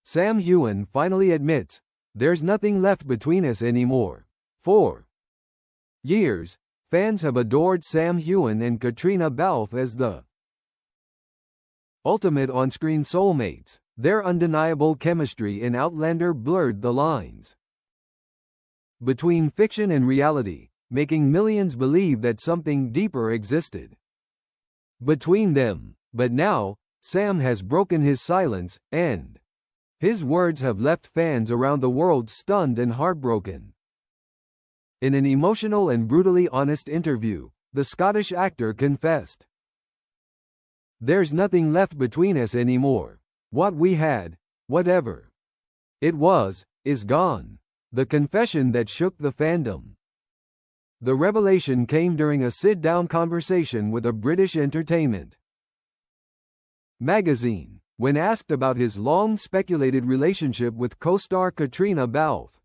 Sam Heughan finally admits, "There's nothing left between us anymore." For years, fans have adored Sam Heughan and Caitriona Balfe as the ultimate on-screen soulmates. Their undeniable chemistry in Outlander blurred the lines between fiction and reality, making millions believe that something deeper existed between them. But now, Sam has broken his silence, and his words have left fans around the world stunned and heartbroken. In an emotional and brutally honest interview, the Scottish actor confessed, "There's nothing left between us anymore. What we had, whatever it was, is gone." The confession that shook the fandom. The revelation came during a sit-down conversation with a British entertainment magazine, when asked about his long-speculated relationship with co-star Caitriona Balfe.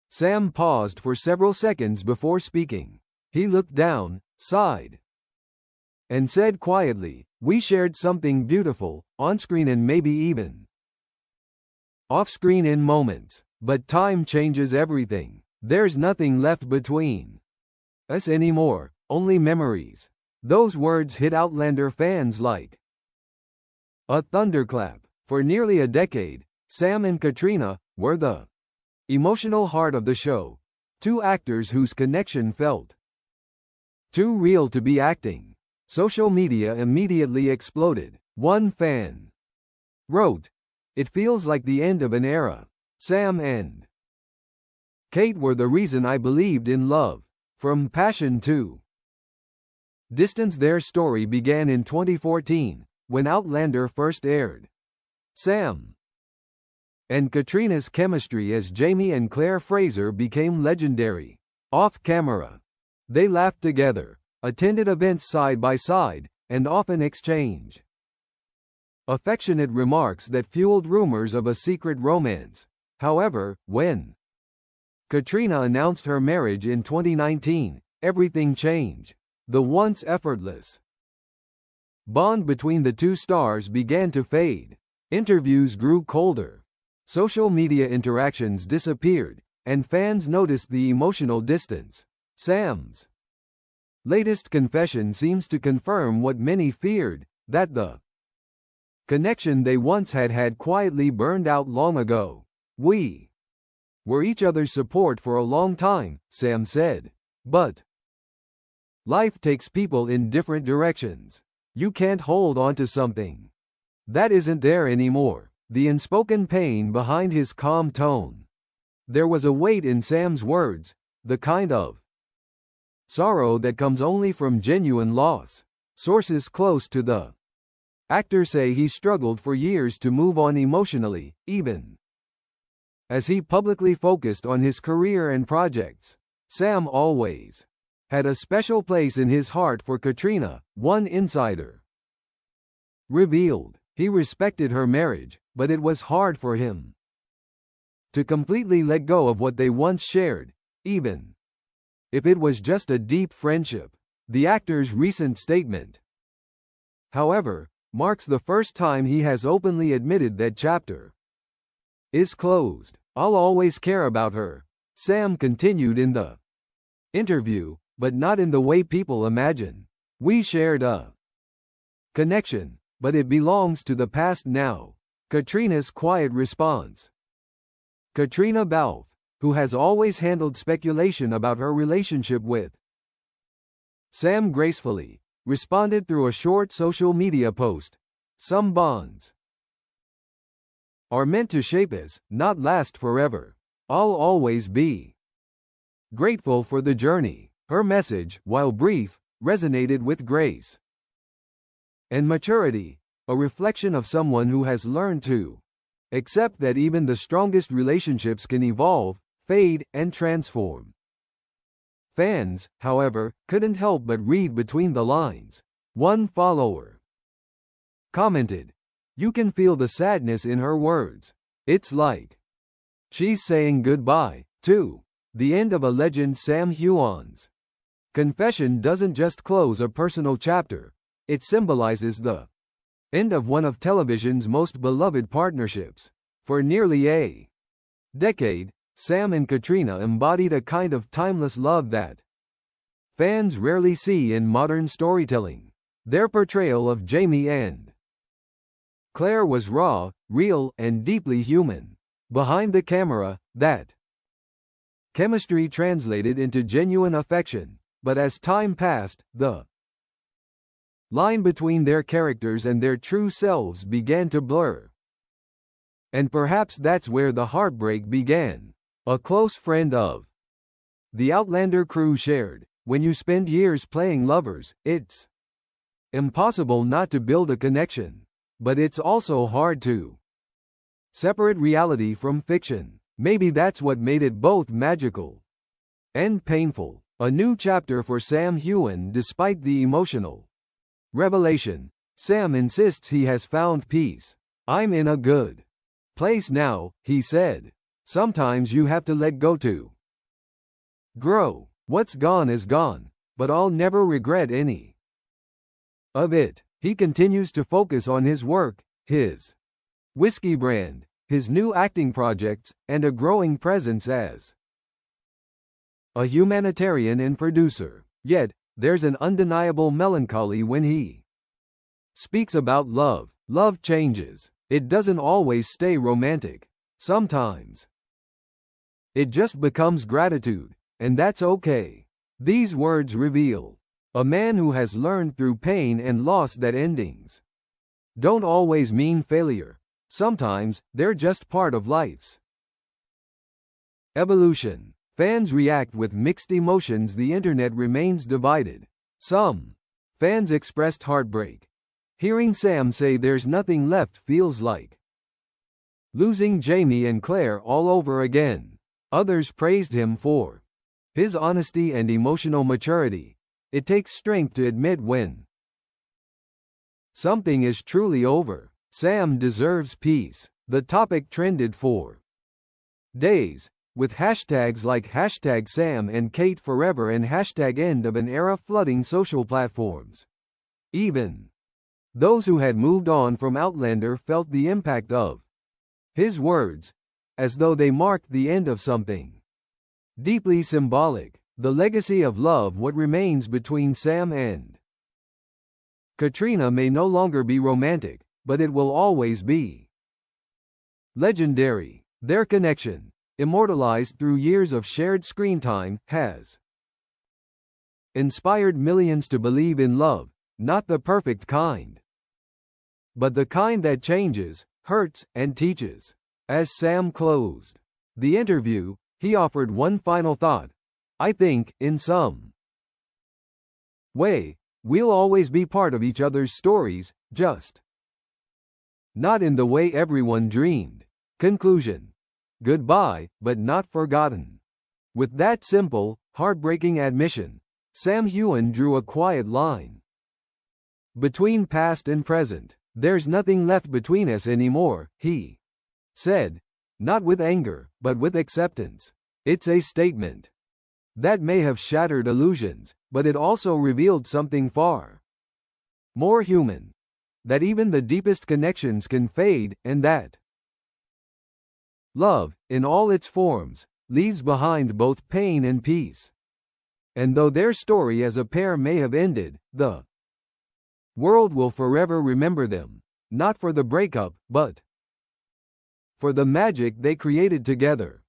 Sam paused for several seconds before speaking. He looked down, sighed, and said quietly, "We shared something beautiful, on-screen and maybe even off-screen in moments. But time changes everything. There's nothing left between us anymore, only memories." Those words hit Outlander fans like a thunderclap. For nearly a decade, Sam and Caitriona were the emotional heart of the show. Two actors whose connection felt too real to be acting. Social media immediately exploded. One fan wrote, "It feels like the end of an era. Sam and Kate were the reason I believed in love." From passion to distance. Their story began in 2014, when Outlander first aired. Sam and Caitriona's chemistry as Jamie and Claire Fraser became legendary. Off camera, they laughed together, attended events side by side, and often exchanged affectionate remarks that fueled rumors of a secret romance. However, when Caitriona announced her marriage in 2019, everything changed. The once effortless bond between the two stars began to fade. Interviews grew colder. Social media interactions disappeared, and fans noticed the emotional distance. Sam's latest confession seems to confirm what many feared, that the connection they once had quietly burned out long ago. "We were each other's support for a long time," Sam said. "But life takes people in different directions. You can't hold on to something that isn't there anymore." The unspoken pain behind his calm tone. There was a weight in Sam's words, the kind of sorrow that comes only from genuine loss. Sources close to the actor say he struggled for years to move on emotionally, even as he publicly focused on his career and projects. Sam always had a special place in his heart for Caitriona, one insider revealed. He respected her marriage, but it was hard for him to completely let go of what they once shared, even if it was just a deep friendship. The actor's recent statement, however, marks the first time he has openly admitted that chapter is closed. "I'll always care about her," Sam continued in the interview, "but not in the way people imagine. We shared a connection, but it belongs to the past now." Caitriona's quiet response. Caitriona Balfe, who has always handled speculation about her relationship with Sam gracefully, responded through a short social media post. "Some bonds are meant to shape us, not last forever. I'll always be grateful for the journey." Her message, while brief, resonated with grace and maturity, a reflection of someone who has learned to accept that even the strongest relationships can evolve, fade, and transform. Fans, however, couldn't help but read between the lines. One follower commented, "You can feel the sadness in her words. It's like she's saying goodbye, too." The end of a legend. Sam Heughan's confession doesn't just close a personal chapter, it symbolizes the End of one of television's most beloved partnerships. For nearly a decade, Sam and Caitriona embodied a kind of timeless love that fans rarely see in modern storytelling. Their portrayal of Jamie and Claire was raw, real, and deeply human. Behind the camera, that chemistry translated into genuine affection, but as time passed, the line between their characters and their true selves began to blur. And perhaps that's where the heartbreak began. A close friend of the Outlander crew shared, "When you spend years playing lovers, it's impossible not to build a connection. But it's also hard to separate reality from fiction. Maybe that's what made it both magical and painful." A new chapter for Sam Heughan. Despite the emotional revelation, Sam insists he has found peace. "I'm in a good place now," he said. "Sometimes you have to let go to grow. What's gone is gone, but I'll never regret any of it." He continues to focus on his work, his whiskey brand, his new acting projects, and a growing presence as a humanitarian and producer. Yet, there's an undeniable melancholy when he speaks about love. Love changes. It doesn't always stay romantic. Sometimes it just becomes gratitude, and that's okay. These words reveal a man who has learned through pain and loss that endings don't always mean failure. Sometimes, they're just part of life's evolution. Fans react with mixed emotions. The internet remains divided. Some fans expressed heartbreak. Hearing Sam say there's nothing left feels like losing Jamie and Claire all over again. Others praised him for his honesty and emotional maturity. It takes strength to admit when something is truly over. Sam deserves peace. The topic trended for days, with hashtags like #Sam and Kate Forever and #End of an Era flooding social platforms. Even those who had moved on from Outlander felt the impact of his words, as though they marked the end of something deeply symbolic. The legacy of love. What remains between Sam and Caitriona may no longer be romantic, but it will always be legendary. Their connection, immortalized through years of shared screen time, has inspired millions to believe in love, not the perfect kind, but the kind that changes, hurts, and teaches. As Sam closed the interview, he offered one final thought. "I think, in some way, we'll always be part of each other's stories, just not in the way everyone dreamed." Conclusion. Goodbye, but not forgotten. With that simple, heartbreaking admission, Sam Heughan drew a quiet line between past and present. "There's nothing left between us anymore," he said, not with anger, but with acceptance. It's a statement that may have shattered illusions, but it also revealed something far more human. That even the deepest connections can fade, and that love, in all its forms, leaves behind both pain and peace. And though their story as a pair may have ended, the world will forever remember them, not for the breakup, but for the magic they created together.